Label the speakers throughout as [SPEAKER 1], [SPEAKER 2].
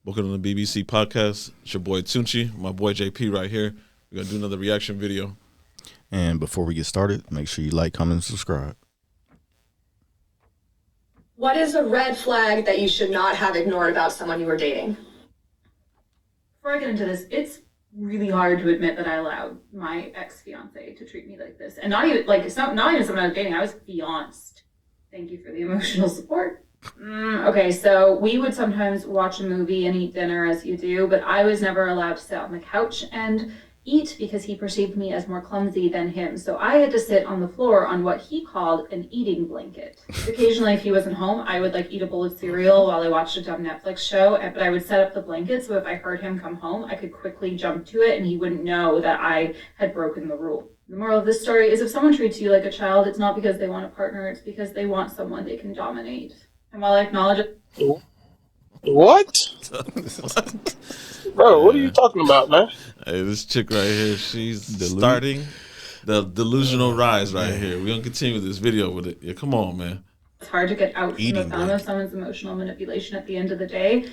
[SPEAKER 1] Welcome to the BBC podcast. It's your boy Tunchi, my boy JP right here. We're going to do another reaction video.
[SPEAKER 2] And before we get started, make sure you like, comment, and subscribe.
[SPEAKER 3] What is a red flag that you should not have ignored about someone you were dating?
[SPEAKER 4] Before I get into this, it's really hard to admit that I allowed my ex-fiance to treat me like this. And not even, like, it's not even someone I was dating, I was fianced. Thank you for the emotional support. Okay, so we would sometimes watch a movie and eat dinner as you do, but I was never allowed to sit on the couch and eat because he perceived me as more clumsy than him. So I had to sit on the floor on what he called an eating blanket. Occasionally, if he wasn't home, I would eat a bowl of cereal while I watched a dumb Netflix show, but I would set up the blanket so if I heard him come home, I could quickly jump to it and he wouldn't know that I had broken the rule. The moral of this story is if someone treats you like a child, it's not because they want a partner, it's because they want someone they can dominate. And while I acknowledge it...
[SPEAKER 5] What? Bro, what are you talking about, man?
[SPEAKER 1] Hey, this chick right here, she's starting the delusional rise right here. We're going to continue this video with it. Yeah, come on, man.
[SPEAKER 4] It's hard to get out from the thumb of someone's emotional manipulation at the end of the day.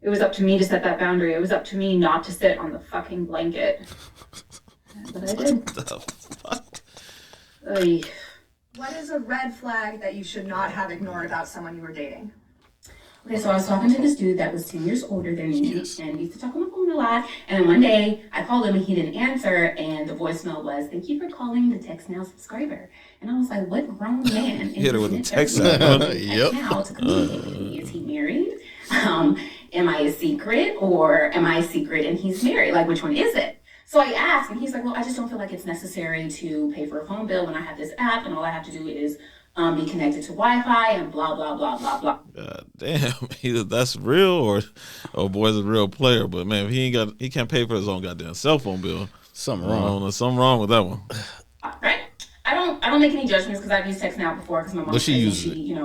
[SPEAKER 4] It was up to me to set that boundary. It was up to me not to sit on the fucking blanket. But I did.
[SPEAKER 1] What the fuck?
[SPEAKER 4] Oy.
[SPEAKER 3] What is a red flag that you should not have ignored about someone you were dating?
[SPEAKER 6] Okay, so I was talking to this dude that was 10 years older than me, and we used to talk on the phone a lot. And then one day, I called him and he didn't answer, and the voicemail was, "Thank you for calling the Text Now subscriber." And I was like, what grown man
[SPEAKER 1] Hit her with a text
[SPEAKER 6] now
[SPEAKER 1] Yep.
[SPEAKER 6] to communicate with me? Is he married? Am I a secret, or am I a secret and he's married? Which one is it? So I asked, and he's like, well, I just don't feel like it's necessary to pay for a phone bill when I have this app, and all I have to do is be connected to Wi-Fi and blah, blah, blah, blah, blah.
[SPEAKER 1] God damn, either that's real or boy's a real player. But man, if he can't pay for his own goddamn cell phone bill.
[SPEAKER 2] Something wrong.
[SPEAKER 1] There's something wrong with that one.
[SPEAKER 6] Right? I don't make any judgments because I've used Text Now before because my mom she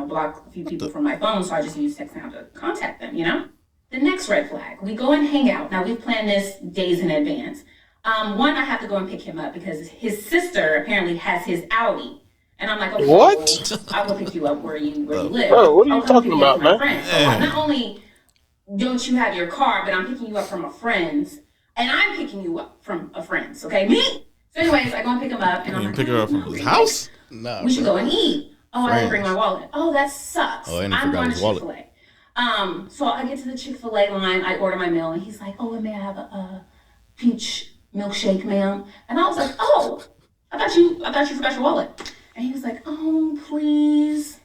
[SPEAKER 6] blocked a few people from my phone, so I just use Text Now to contact them, The next red flag, we go and hang out. Now, we've planned this days in advance. One, I have to go and pick him up because his sister apparently has his Audi. And I'm like, okay,
[SPEAKER 5] what?
[SPEAKER 6] Well, I will pick you up where you live.
[SPEAKER 5] Bro, what are you talking about, man?
[SPEAKER 6] So not only don't you have your car, but I'm picking you up from a friend's, and I'm picking you up from a friend's, okay? Me! So anyways, I go and pick him up, and I'm like,
[SPEAKER 1] pick her up from his house?
[SPEAKER 6] No, we should go and eat. Oh, I didn't bring my wallet. Oh, that sucks.
[SPEAKER 2] Oh, and
[SPEAKER 6] I'm going to
[SPEAKER 2] Chick-fil-A.
[SPEAKER 6] So I get to the Chick-fil-A line, I order my meal, and he's like, oh, and may I have a peach milkshake, ma'am? And I was like, oh, I thought you forgot your wallet. And he was like, oh, please.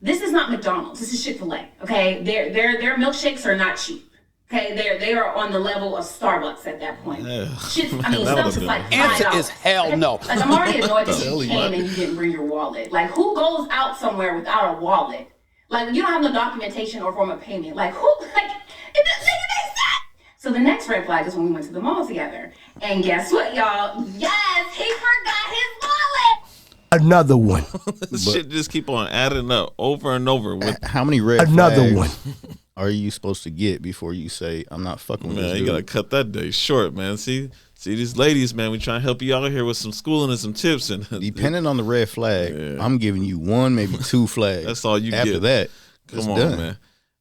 [SPEAKER 6] This is not McDonald's. This is Chick-fil-A, okay? Their milkshakes are not cheap, okay? They are on the level of Starbucks at that point. Stuff's is $5.
[SPEAKER 5] Answer is hell no.
[SPEAKER 6] I'm already annoyed that you came and you didn't bring your wallet. Who goes out somewhere without a wallet? You don't have no documentation or form of payment. It doesn't make sense. So the next red flag is when we went to the mall together. And guess what, y'all? Yes, he forgot his wallet.
[SPEAKER 7] Another one.
[SPEAKER 1] This shit just keep on adding up over and over. With
[SPEAKER 2] How many red
[SPEAKER 7] Another
[SPEAKER 2] flags are you supposed to get before you say, I'm not fucking with this
[SPEAKER 1] man,
[SPEAKER 2] dude?
[SPEAKER 1] you gotta cut that day short, man. See these ladies, man. We trying to help you out here with some schooling and some tips. And
[SPEAKER 2] Depending on the red flag, I'm giving you one, maybe two flags.
[SPEAKER 1] That's all you
[SPEAKER 2] After
[SPEAKER 1] get.
[SPEAKER 2] that,
[SPEAKER 1] Come on, man.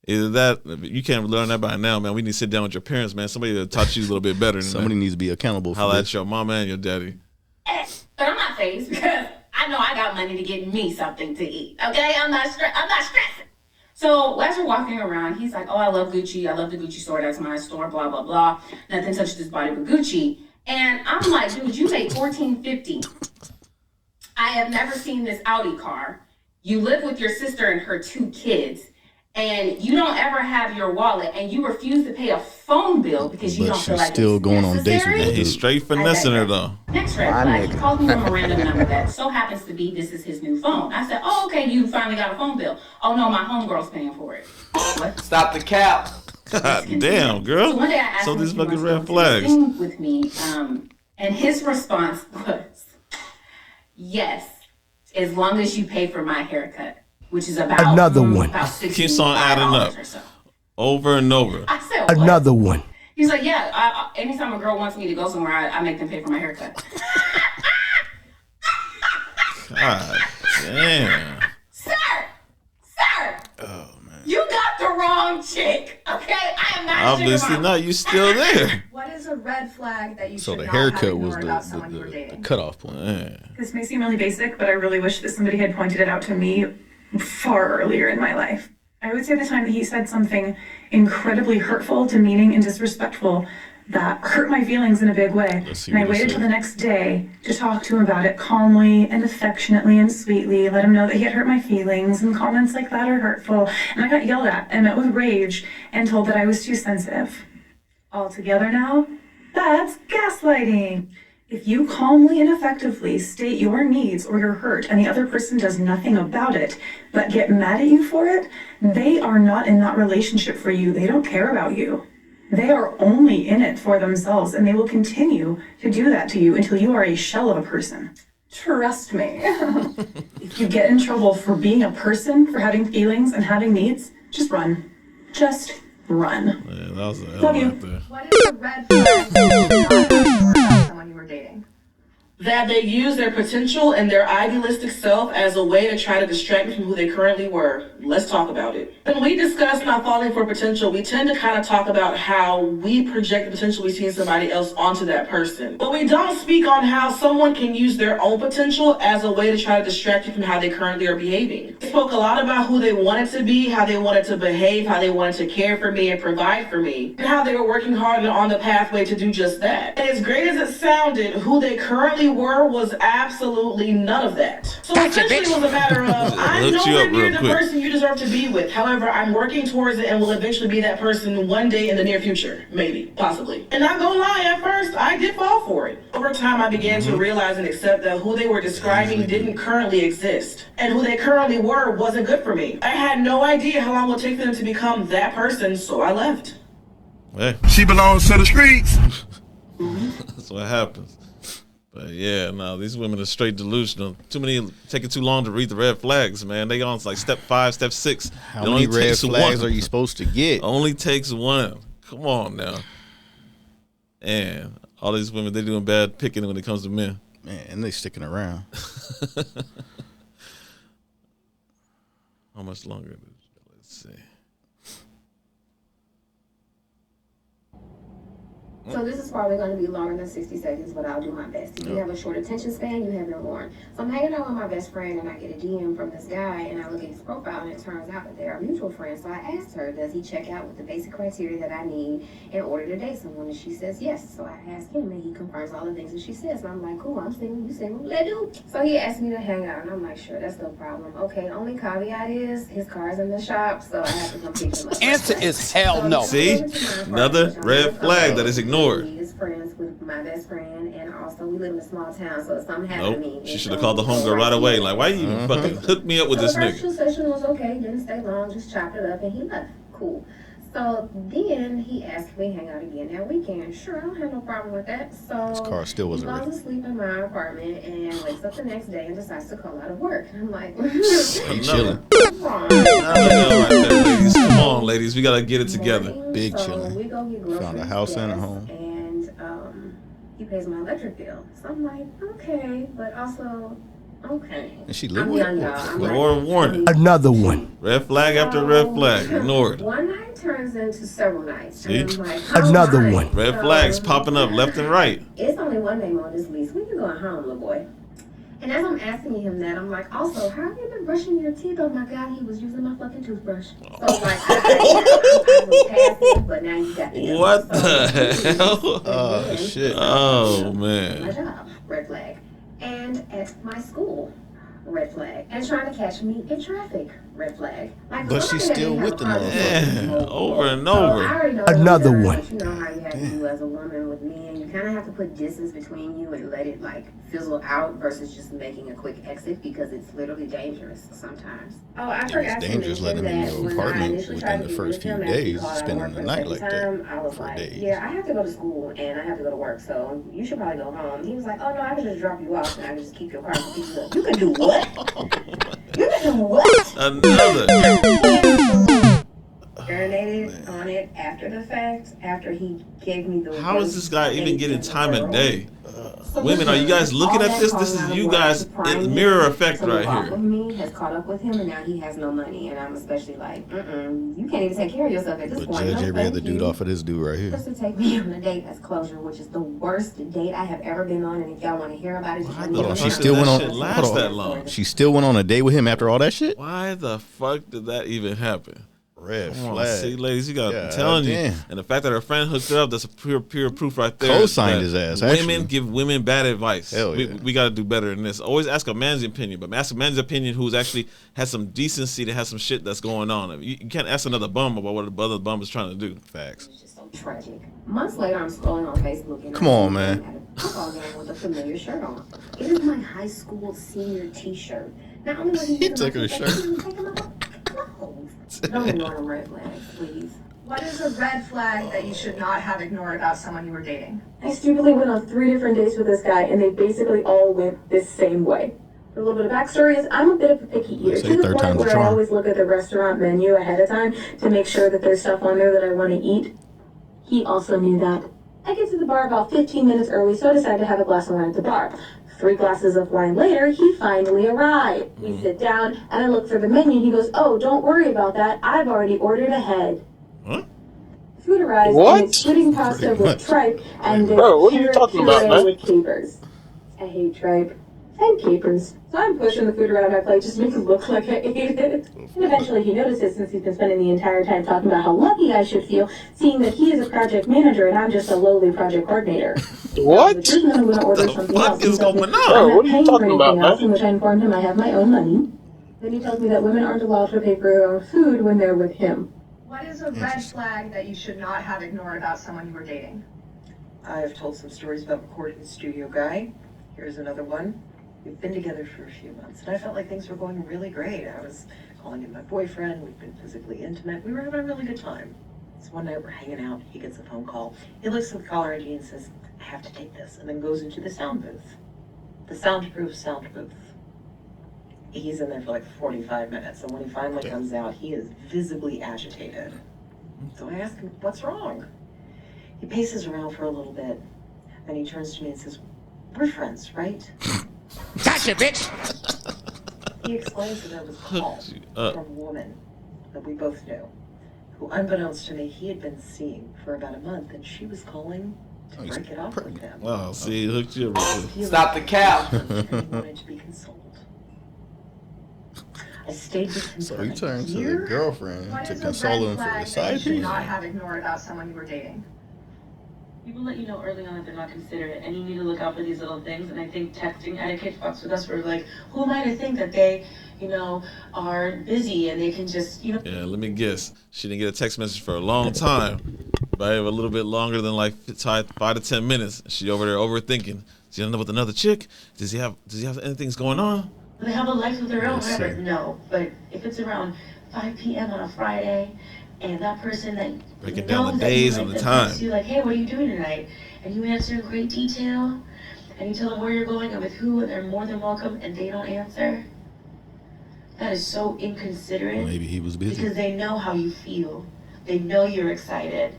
[SPEAKER 1] Either that, you can't learn that by now, man. We need to sit down with your parents, man. Somebody that taught you a little bit better.
[SPEAKER 2] Somebody needs to be accountable for
[SPEAKER 1] Holla
[SPEAKER 2] this.
[SPEAKER 1] at your mama and your daddy.
[SPEAKER 6] But I'm not phased because I know I got money to get me something to eat. Okay, I'm not stressing. So as we're walking around, he's like, "Oh, I love Gucci. I love the Gucci store. That's my store. Blah blah blah. Nothing touches this body but Gucci." And I'm like, "Dude, you made $14.50. I have never seen this Audi car. You live with your sister and her 2 kids." And you don't ever have your wallet, and you refuse to pay a phone bill because you don't feel like
[SPEAKER 2] still
[SPEAKER 6] it's
[SPEAKER 2] going on dates with
[SPEAKER 6] necessary.
[SPEAKER 2] that
[SPEAKER 1] He's straight finessing her though.
[SPEAKER 6] Next red flag, he called me from a random number that so happens to be this is his new phone. I said, oh, okay, you finally got a phone bill. Oh no, my homegirl's paying for it. What?
[SPEAKER 5] Stop the cap.
[SPEAKER 1] God damn, girl.
[SPEAKER 6] So one day I asked him
[SPEAKER 1] these
[SPEAKER 6] if he
[SPEAKER 1] fucking
[SPEAKER 6] wants
[SPEAKER 1] red
[SPEAKER 6] to
[SPEAKER 1] flags.
[SPEAKER 6] sing with me, and his response was, yes, as long as you pay for my haircut. Which is about
[SPEAKER 7] Another one.
[SPEAKER 6] About
[SPEAKER 1] Keeps on adding up.
[SPEAKER 6] or so.
[SPEAKER 1] Over and over.
[SPEAKER 6] I said, what?
[SPEAKER 7] Another one.
[SPEAKER 6] He's like, yeah, anytime a girl wants me to go somewhere, I make them pay for my haircut.
[SPEAKER 1] God damn.
[SPEAKER 6] Sir! Oh, man. You got the wrong chick,
[SPEAKER 1] obviously not. You still there.
[SPEAKER 3] What is a red flag that you
[SPEAKER 2] So
[SPEAKER 3] should
[SPEAKER 2] the
[SPEAKER 3] not have
[SPEAKER 2] haircut was
[SPEAKER 3] ignored about someone you were
[SPEAKER 2] the
[SPEAKER 3] dating?
[SPEAKER 2] cutoff point.
[SPEAKER 1] Man.
[SPEAKER 7] This may seem really basic, but I really wish that somebody had pointed it out to me far earlier in my life. I would say the time that he said something incredibly hurtful, demeaning, and disrespectful that hurt my feelings in a big way. And I waited till the next day to talk to him about it calmly and affectionately and sweetly, let him know that he had hurt my feelings, and comments like that are hurtful. And I got yelled at and met with rage and told that I was too sensitive. All together now, that's gaslighting. If you calmly and effectively state your needs or your hurt and the other person does nothing about it, but get mad at you for it, they are not in that relationship for you. They don't care about you. They are only in it for themselves, and they will continue to do that to you until you are a shell of a person. Trust me. If you get in trouble for being a person, for having feelings and having needs, just run. Just run.
[SPEAKER 1] Yeah, that was a
[SPEAKER 7] Love you.
[SPEAKER 1] right there.
[SPEAKER 3] What is a red flag that you should not have ignored about someone you were dating?
[SPEAKER 8] That they use their potential and their idealistic self as a way to try to distract me from who they currently were. Let's talk about it. When we discuss not falling for potential, we tend to kind of talk about how we project the potential we see in somebody else onto that person. But we don't speak on how someone can use their own potential as a way to try to distract you from how they currently are behaving. We spoke a lot about who they wanted to be, how they wanted to behave, how they wanted to care for me and provide for me, and how they were working hard and on the pathway to do just that. And as great as it sounded, who they currently were was absolutely none of that. So essentially it was a matter of, I'm nowhere near the person you deserve to be with. However, I'm working towards it and will eventually be that person one day in the near future. Maybe, possibly. And not gonna lie, at first, I did fall for it. Over time, I began to realize and accept that who they were describing didn't currently exist. And who they currently were wasn't good for me. I had no idea how long it would take them to become that person, so I left.
[SPEAKER 1] Hey,
[SPEAKER 5] She belongs to the streets.
[SPEAKER 1] that's what happens. But yeah, no, these women are straight delusional. Too many taking too long to read the red flags, man. They on like step 5, step 6.
[SPEAKER 2] How many red flags are you supposed to get?
[SPEAKER 1] Only takes one. Come on now. And all these women, they doing bad picking when it comes to men.
[SPEAKER 2] Man, and they sticking around.
[SPEAKER 1] How much longer? Let's see.
[SPEAKER 6] So this is probably going to be longer than 60 seconds, but I'll do my best. If you have a short attention span, you have no more. So I'm hanging out with my best friend, and I get a DM from this guy, and I look at his profile, and it turns out that they are mutual friends. So I asked her, does he check out with the basic criteria that I need in order to date someone? And she says yes. So I ask him, and he confirms all the things that she says. And I'm like, cool, I'm single, you single, let's do. So he asked me to hang out, and I'm like, sure, that's no problem. Okay, only caveat is his car's in the shop, so I have to come pick him up.
[SPEAKER 5] Answer is hell no.
[SPEAKER 1] See? Another red flag that is ignored.
[SPEAKER 6] He is friends with my best friend, and also we live in a small town, so if something happened to me.
[SPEAKER 1] Nope. She should have called the homegirl right away. Like, why you even fucking hook me up with this
[SPEAKER 6] The
[SPEAKER 1] nigga?
[SPEAKER 6] virtual session was okay, didn't stay long, just chopped it up, and he left. Cool. So then he asked me to hang out again that weekend. Sure, I don't have no problem with that. So
[SPEAKER 2] His car still wasn't
[SPEAKER 6] he
[SPEAKER 2] ready.
[SPEAKER 6] falls asleep in my apartment and wakes up the next day and decides to call out of work. And I'm like,
[SPEAKER 2] He chilling.
[SPEAKER 1] Another girl right there, ladies. Come on, ladies. We gotta get it together.
[SPEAKER 2] Big
[SPEAKER 6] so
[SPEAKER 2] chillin'.
[SPEAKER 6] we go get groceries,
[SPEAKER 2] Found a house and a
[SPEAKER 6] yes,
[SPEAKER 2] home.
[SPEAKER 6] And he pays my electric bill. So I'm like, okay, but also, okay.
[SPEAKER 2] And she live
[SPEAKER 6] I'm
[SPEAKER 2] with
[SPEAKER 6] young,
[SPEAKER 2] him?
[SPEAKER 6] y'all. I'm
[SPEAKER 1] More
[SPEAKER 6] like,
[SPEAKER 1] warning.
[SPEAKER 5] Another one.
[SPEAKER 1] Red flag after red flag. Ignored.
[SPEAKER 6] One night turns into several nights.
[SPEAKER 1] See?
[SPEAKER 6] And I'm like, how
[SPEAKER 5] Another
[SPEAKER 6] am I?
[SPEAKER 5] one.
[SPEAKER 1] Red
[SPEAKER 6] So,
[SPEAKER 1] flags popping up left and right.
[SPEAKER 6] It's only one name on this list. When you going home, little boy? And as I'm asking him that, I'm like, also, how have you been brushing your teeth? Oh my God, he was using my fucking toothbrush. So like, I was past it, but now you got the
[SPEAKER 1] What the hell?
[SPEAKER 2] Oh, shit.
[SPEAKER 1] Oh,
[SPEAKER 6] my
[SPEAKER 1] man.
[SPEAKER 6] job, red flag. And at my school, red flag. And trying to catch me in traffic, red flag. Like,
[SPEAKER 2] But
[SPEAKER 6] somebody
[SPEAKER 2] she's
[SPEAKER 6] that
[SPEAKER 2] still
[SPEAKER 6] didn't have
[SPEAKER 2] with
[SPEAKER 6] a
[SPEAKER 2] the
[SPEAKER 6] car
[SPEAKER 2] motherfucker.
[SPEAKER 1] Yeah, over and
[SPEAKER 6] so I
[SPEAKER 1] over.
[SPEAKER 6] already know
[SPEAKER 5] Another
[SPEAKER 6] that,
[SPEAKER 5] one.
[SPEAKER 6] but you know how you have to do as a woman with men. You kind of have to put distance between you and let it like fizzle out versus just making a quick exit because it's literally dangerous sometimes. Oh, I forgot
[SPEAKER 2] It's
[SPEAKER 6] to
[SPEAKER 2] dangerous
[SPEAKER 6] mention
[SPEAKER 2] letting him in
[SPEAKER 6] that
[SPEAKER 2] your
[SPEAKER 6] when I
[SPEAKER 2] apartment
[SPEAKER 6] initially tried
[SPEAKER 2] within
[SPEAKER 6] to
[SPEAKER 2] the
[SPEAKER 6] get
[SPEAKER 2] first
[SPEAKER 6] with
[SPEAKER 2] few
[SPEAKER 6] him after he
[SPEAKER 2] days,
[SPEAKER 6] called out
[SPEAKER 2] spending
[SPEAKER 6] work
[SPEAKER 2] the
[SPEAKER 6] for
[SPEAKER 2] night
[SPEAKER 6] second
[SPEAKER 2] like that
[SPEAKER 6] time, I was
[SPEAKER 2] for
[SPEAKER 6] like,
[SPEAKER 2] days.
[SPEAKER 6] yeah, I have to go to school and I have to go to work, so you should probably go home. He was like, oh no, I can just drop you off and I can just keep your car and pick you up. You can do what? You can do what?
[SPEAKER 1] Another.
[SPEAKER 6] Urinated on it it after the fact, after he gave me the.
[SPEAKER 1] How is this guy even getting time of day? Women, are you guys looking at this? This is you guys in mirror effect right here.
[SPEAKER 6] Me has caught up with him, and now he has no money, and I'm especially like, you can't even take care of yourself at this point.
[SPEAKER 2] But Judge every other dude off of this dude right here.
[SPEAKER 6] Just to take me on a date as closure, which is the worst date I have ever been on, and if y'all want to hear about it,
[SPEAKER 2] Hold on, she still went on.
[SPEAKER 1] Last that long.
[SPEAKER 2] She still went on a date with him after all that shit.
[SPEAKER 1] Why the fuck did that even happen?
[SPEAKER 2] Red
[SPEAKER 1] Come on,
[SPEAKER 2] flag.
[SPEAKER 1] see, ladies, you got I'm telling you. And the fact that her friend hooked her up, that's a pure proof right there.
[SPEAKER 2] Co-signed his ass.
[SPEAKER 1] Women give women bad advice.
[SPEAKER 2] Hell yeah.
[SPEAKER 1] We got to do better than this. Always ask a man's opinion, but ask a man's opinion who's actually has some decency, that has some shit that's going on. You can't ask another bum about what the other bum is trying to do.
[SPEAKER 2] Facts.
[SPEAKER 6] It's just so tragic. Months later, I'm scrolling on Facebook and
[SPEAKER 2] Come on, man.
[SPEAKER 6] at a football game with a familiar shirt on. It is my high school senior T-shirt. Not only was he
[SPEAKER 2] took her shirt.
[SPEAKER 6] Don't ignore them red flags, please.
[SPEAKER 3] What is a red flag that you should not have ignored about someone you were dating?
[SPEAKER 7] I stupidly went on 3 different dates with this guy, and they basically all went this same way. A little bit of backstory is I'm a bit of a picky eater,
[SPEAKER 2] Say
[SPEAKER 7] to the
[SPEAKER 2] third
[SPEAKER 7] point
[SPEAKER 2] time's a
[SPEAKER 7] where I
[SPEAKER 2] charm.
[SPEAKER 7] always look at the restaurant menu ahead of time to make sure that there's stuff on there that I want to eat. He also knew that. I get to the bar about 15 minutes early, so I decide to have a glass of wine at the bar. 3 glasses of wine later, he finally arrived. We sit down, and I look for the menu. He goes, "Oh, don't worry about that. I've already ordered ahead."
[SPEAKER 1] Huh?
[SPEAKER 7] Food arrives,
[SPEAKER 5] What?
[SPEAKER 7] and it's pudding pasta with tripe and
[SPEAKER 5] Bro, what are you
[SPEAKER 7] carrot
[SPEAKER 5] talking about,
[SPEAKER 7] puree
[SPEAKER 5] man?
[SPEAKER 7] with capers. I hate tripe and capers, so I'm pushing the food around my plate just to make it look like I ate it. And eventually he notices, since he's been spending the entire time talking about how lucky I should feel, seeing that he is a project manager and I'm just a lowly project coordinator.
[SPEAKER 5] What?
[SPEAKER 7] The truth is, I'm going to order
[SPEAKER 1] The
[SPEAKER 7] something
[SPEAKER 1] fuck
[SPEAKER 7] else.
[SPEAKER 1] is
[SPEAKER 7] He tells me,
[SPEAKER 1] going on?
[SPEAKER 7] "I'm
[SPEAKER 5] Bro,
[SPEAKER 7] not
[SPEAKER 5] what are you
[SPEAKER 7] paying for
[SPEAKER 5] talking about,
[SPEAKER 7] anything else,"
[SPEAKER 5] man?
[SPEAKER 7] in which I informed him I have my own money. Then he tells me that women aren't allowed to pay for their own food when they're with him.
[SPEAKER 3] What is a red flag that you should not have ignored about someone you were dating?
[SPEAKER 9] I've told some stories about recording studio guy. Here's another one. We've been together for a few months, and I felt like things were going really great. I was calling him my boyfriend. We've been physically intimate. We were having a really good time. So one night we're hanging out. He gets a phone call. He looks at the caller ID and says, "I have to take this," and then goes into the sound booth. The soundproof sound booth. He's in there for like 45 minutes, and when he finally comes out, he is visibly agitated. So I ask him, "What's wrong?" He paces around for a little bit, then he turns to me and says, "We're friends, right?"
[SPEAKER 5] Gotcha, bitch!
[SPEAKER 9] He explains that I was called
[SPEAKER 1] Hooked you up.
[SPEAKER 9] from a woman that we both knew, who unbeknownst to me, he had been seeing for about a month, and she was calling to break it off with him.
[SPEAKER 1] Wow, see, he hooked you up.
[SPEAKER 5] Stop the cap.
[SPEAKER 9] He wanted to be consoled. I stayed with him
[SPEAKER 2] So
[SPEAKER 9] for
[SPEAKER 2] you
[SPEAKER 9] a
[SPEAKER 2] turned to the
[SPEAKER 9] year.
[SPEAKER 2] girlfriend
[SPEAKER 3] What
[SPEAKER 2] to
[SPEAKER 3] is a
[SPEAKER 2] console
[SPEAKER 3] red
[SPEAKER 2] him for
[SPEAKER 3] flag
[SPEAKER 2] the
[SPEAKER 3] that you
[SPEAKER 2] side
[SPEAKER 3] should
[SPEAKER 2] piece.
[SPEAKER 3] not have ignored about someone you were dating?
[SPEAKER 4] People let you know early on that they're not considerate, and you need to look out for these little things. And I think texting etiquette fucks with us. We're like, who am I to think that they, are busy and they can just,
[SPEAKER 1] Yeah, let me guess. She didn't get a text message for a long time. Probably a little bit longer than like 5 to 10 minutes. She over there overthinking. Is he end up with another chick? Does he have anything's going on?
[SPEAKER 4] They have a life of their own,
[SPEAKER 2] Yes,
[SPEAKER 4] whatever.
[SPEAKER 2] sir.
[SPEAKER 4] No, but if it's around 5 p.m. on a Friday, and that person that
[SPEAKER 1] Breaking down the
[SPEAKER 4] knows that
[SPEAKER 1] days
[SPEAKER 4] you
[SPEAKER 1] and
[SPEAKER 4] like
[SPEAKER 1] the
[SPEAKER 4] them
[SPEAKER 1] time.
[SPEAKER 4] asks you like, hey, what are you doing tonight? And you answer in great detail, and you tell them where you're going and with who, and they're more than welcome, and they don't answer. That is so inconsiderate.
[SPEAKER 2] Maybe he was busy.
[SPEAKER 4] Because they know how you feel. They know you're excited.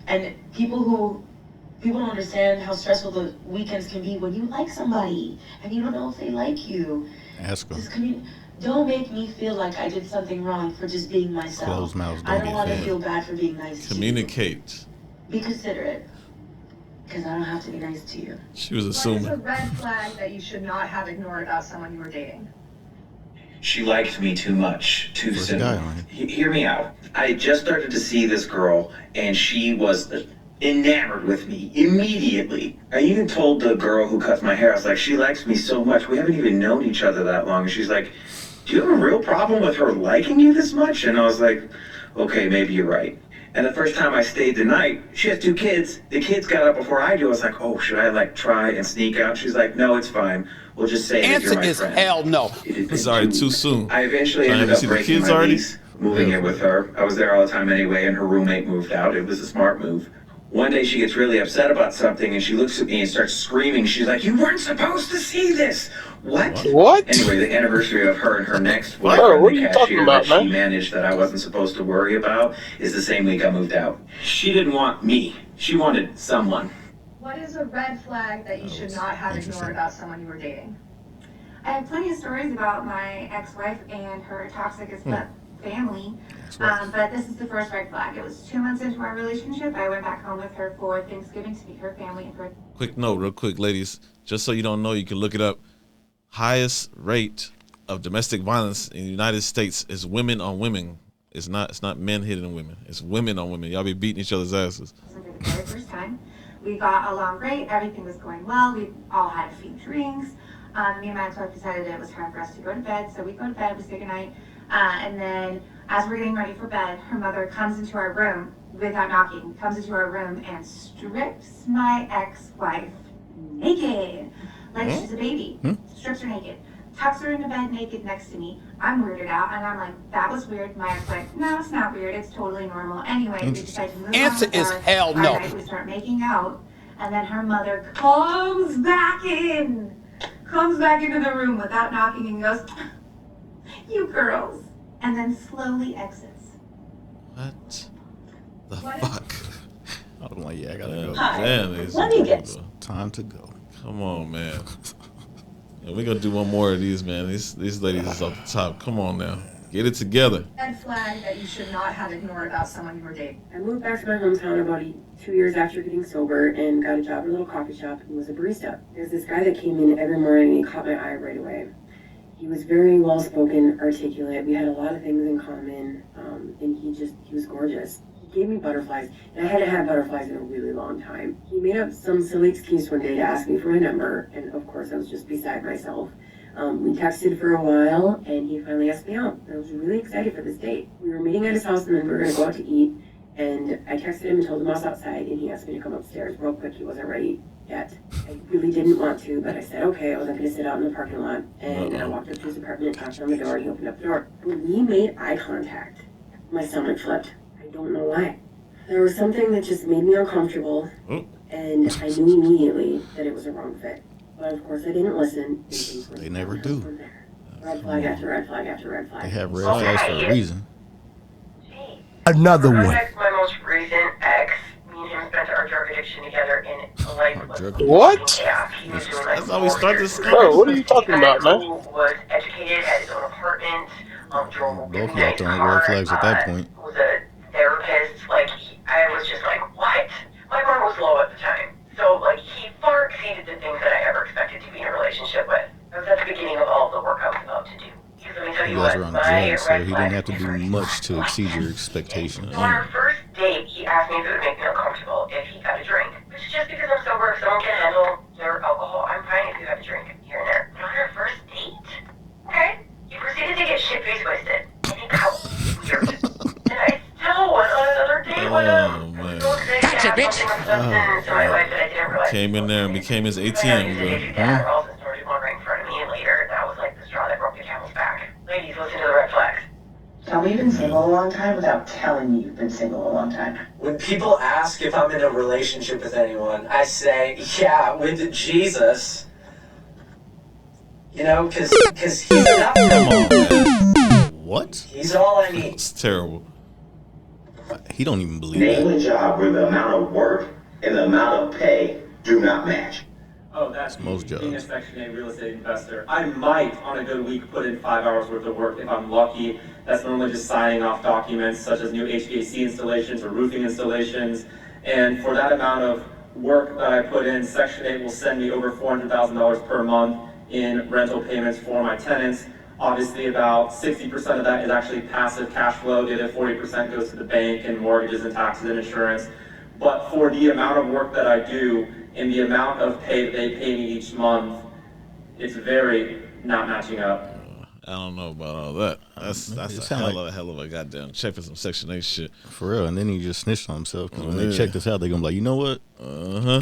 [SPEAKER 4] And people don't understand how stressful the weekends can be when you like somebody and you don't know if they like you.
[SPEAKER 2] Ask him.
[SPEAKER 4] Just don't make me feel like I did something wrong for just being myself.
[SPEAKER 2] Closed mouths
[SPEAKER 4] I
[SPEAKER 2] don't
[SPEAKER 4] don't
[SPEAKER 2] get
[SPEAKER 4] want to
[SPEAKER 2] fed.
[SPEAKER 4] feel bad for being nice to you.
[SPEAKER 1] Communicate.
[SPEAKER 4] Be considerate. Because I don't have to be nice to you.
[SPEAKER 1] She was
[SPEAKER 3] What is a
[SPEAKER 1] assuming.
[SPEAKER 3] red flag that you should not have ignored about someone you were dating?
[SPEAKER 10] She liked me too much, too
[SPEAKER 2] Where's the
[SPEAKER 10] soon.
[SPEAKER 2] guy on it?
[SPEAKER 10] Hear me out. I just started to see this girl, and she was enamored with me immediately. I even told the girl who cuts my hair, I was like, she likes me so much. We haven't even known each other that long. And she's like, do you have a real problem with her liking you this much? And I was like, okay, maybe you're right. And the first time I stayed the night, she has 2 kids. The kids got up before I do. I was like, oh, should I try and sneak out? She's like, no, it's fine. We'll just say that you're
[SPEAKER 5] Answer
[SPEAKER 10] my
[SPEAKER 5] is
[SPEAKER 10] friend.
[SPEAKER 5] hell no.
[SPEAKER 10] It had been
[SPEAKER 1] Sorry,
[SPEAKER 10] 2
[SPEAKER 1] too soon.
[SPEAKER 10] I eventually
[SPEAKER 1] Trying
[SPEAKER 10] ended
[SPEAKER 1] to
[SPEAKER 10] up
[SPEAKER 1] see the
[SPEAKER 10] breaking
[SPEAKER 1] kids
[SPEAKER 10] my
[SPEAKER 1] already?
[SPEAKER 10] lease, moving in with her. I was there all the time anyway, and her roommate moved out. It was a smart move. One day she gets really upset about something, and she looks at me and starts screaming. She's like, you weren't supposed to see this. What?
[SPEAKER 5] What?
[SPEAKER 10] Anyway, the anniversary of her and her next
[SPEAKER 5] Bro,
[SPEAKER 10] boyfriend,
[SPEAKER 5] what are
[SPEAKER 10] the
[SPEAKER 5] you
[SPEAKER 10] cashier
[SPEAKER 5] talking about,
[SPEAKER 10] that she
[SPEAKER 5] man?
[SPEAKER 10] managed that I wasn't supposed to worry about, is the same week I moved out. She didn't want me. She wanted someone.
[SPEAKER 3] What is a red flag that you should not have ignored about someone you were dating?
[SPEAKER 6] I have plenty of stories about my ex-wife and her toxic as fuck family, but this is the first red flag. It was 2 months into our relationship. I went back home with her for Thanksgiving to meet her family and for.
[SPEAKER 1] Quick note, real quick, ladies. Just so you don't know, you can look it up. Highest rate of domestic violence in the United States is women on women. It's not men hitting women. It's women on women. Y'all be beating each other's asses.
[SPEAKER 6] For the very first time, we got along great. Everything was going well. We all had a few drinks. Me and my ex-wife decided it was time for us to go to bed, so we go to bed. We say goodnight, and then as we're getting ready for bed, her mother comes into our room without knocking. Comes into our room and strips my ex-wife naked, like she's a baby. Strips her naked. Tucks her into bed naked next to me. I'm weirded out, and I'm like, that was weird. My ex like, no, it's not weird. It's totally normal. Anyway, we decide to move
[SPEAKER 5] Answer
[SPEAKER 6] on.
[SPEAKER 5] is hell no.
[SPEAKER 6] We start making out, and then her mother comes back into the room without knocking and goes, you girls, and then slowly exits.
[SPEAKER 1] What the fuck?
[SPEAKER 2] I'm like, yeah, I gotta go.
[SPEAKER 1] Damn,
[SPEAKER 9] Let me get
[SPEAKER 2] Time to go.
[SPEAKER 1] Come on, man. Yeah, we're gonna do one more of these, man. These ladies is off the top. Come on now. Get it together.
[SPEAKER 3] Red flag that you should not have ignored about someone you were dating.
[SPEAKER 11] I moved back to my hometown about 2 years after getting sober and got a job at a little coffee shop and was a barista. There's this guy that came in every morning and he caught my eye right away. He was very well-spoken, articulate. We had a lot of things in common, and he was gorgeous. He gave me butterflies, and I hadn't had butterflies in a really long time. He made up some silly excuse one day to ask me for my number, and of course I was just beside myself. We texted for a while, and he finally asked me out. I was really excited for this date. We were meeting at his house, and then we were going to go out to eat, and I texted him and told him I was outside, and he asked me to come upstairs real quick. He wasn't ready yet. I really didn't want to, but I said, okay. I wasn't going to sit out in the parking lot, and I walked up to his apartment, knocked on the door, and he opened up the door. When we made eye contact, my stomach flipped. I don't know why. There was something that just made me uncomfortable, and I knew immediately that it was a wrong fit. But of course I didn't listen.
[SPEAKER 2] They never do.
[SPEAKER 11] Red flag after red flag after red flag.
[SPEAKER 2] They have red flags for a reason.
[SPEAKER 5] Another one.
[SPEAKER 12] My most recent ex, me and him spent our drug addiction together in
[SPEAKER 5] What?
[SPEAKER 12] He was doing like
[SPEAKER 1] That's how we start this.
[SPEAKER 5] Bro, what are you talking about, man?
[SPEAKER 12] Who was educated, had his own apartment, drove
[SPEAKER 2] Both of y'all throwing red flags at that point.
[SPEAKER 12] Was a therapist. I was just like, what? My bar was low at the time. So, he far exceeded the things that I ever expected to be in a relationship with. I was at the beginning of all of the work I was about to do. Because let me tell
[SPEAKER 2] You
[SPEAKER 12] you
[SPEAKER 2] guys
[SPEAKER 12] what,
[SPEAKER 2] were on
[SPEAKER 12] my
[SPEAKER 2] drugs, so
[SPEAKER 12] red
[SPEAKER 2] he
[SPEAKER 12] flag
[SPEAKER 2] didn't have to do much to exceed your expectations.
[SPEAKER 12] So on our first date, he asked me if it would make me uncomfortable if he got a drink. Which is just because I'm sober, if someone can handle their alcohol, I'm fine if you have a drink here and there. But on our first date, okay, he proceeded to get shit-faced wasted. And he got weird. And I still went on another date with him. Gotcha, bitch!
[SPEAKER 1] Came in there and became his ATM.
[SPEAKER 12] Started one right in front of me, and later that was like the straw that broke the camel's back. Ladies, listen to the red flags.
[SPEAKER 9] Tell me you've been single a long time without telling me you've been single a long time.
[SPEAKER 13] When people ask if I'm in a relationship with anyone, I say, yeah, with Jesus. You know, because he's enough.
[SPEAKER 1] Come on, man.
[SPEAKER 2] What?
[SPEAKER 13] He's all I need.
[SPEAKER 1] It's terrible.
[SPEAKER 2] He don't even believe
[SPEAKER 10] Name
[SPEAKER 2] that.
[SPEAKER 10] a job where the amount of work and the amount of pay do not match.
[SPEAKER 14] Oh, that's
[SPEAKER 2] most jobs.
[SPEAKER 14] Being a Section 8 real estate investor. I might, on a good week, put in 5 hours worth of work if I'm lucky. That's normally just signing off documents such as new HVAC installations or roofing installations. And for that amount of work that I put in, Section 8 will send me over $400,000 per month in rental payments for my tenants. Obviously, about 60% of that is actually passive cash flow. The other 40% goes to the bank and mortgages and taxes and insurance. But for the amount of work that I do and the amount of pay that they pay me each month, it's very not matching up.
[SPEAKER 1] I don't know about all that. That's a hell of a goddamn check for some Section 8 shit.
[SPEAKER 2] For real. And then he just snitched on himself. Because when they check this out, they're going to be like, you know what?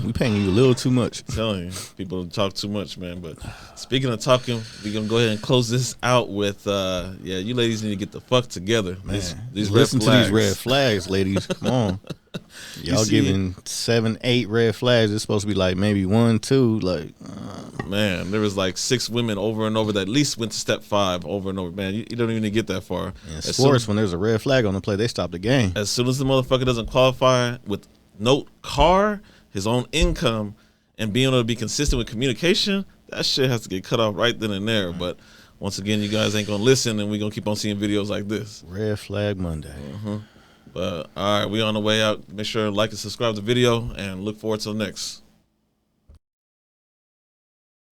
[SPEAKER 1] We
[SPEAKER 2] paying you a little too much.
[SPEAKER 1] I'm telling you, people talk too much, man. But speaking of talking, we're going to go ahead and close this out with, you ladies need to get the fuck together.
[SPEAKER 2] Man,
[SPEAKER 1] These
[SPEAKER 2] listen
[SPEAKER 1] red
[SPEAKER 2] to
[SPEAKER 1] flags.
[SPEAKER 2] these red flags, ladies. Come on. Y'all giving 7, 8 red flags. It's supposed to be like maybe 1, 2. Like,
[SPEAKER 1] man, there was like 6 women over and over that at least went to step 5 over and over. Man, you don't even need to get that far.
[SPEAKER 2] In sports, when there's a red flag on the play, they stop the game.
[SPEAKER 1] As soon as the motherfucker doesn't qualify with no car, his own income, and being able to be consistent with communication, that shit has to get cut off right then and there. But once again, you guys ain't gonna listen, and we gonna keep on seeing videos like this.
[SPEAKER 2] Red flag Monday.
[SPEAKER 1] But all right, we on the way out. Make sure to like and subscribe to the video, and look forward to the next.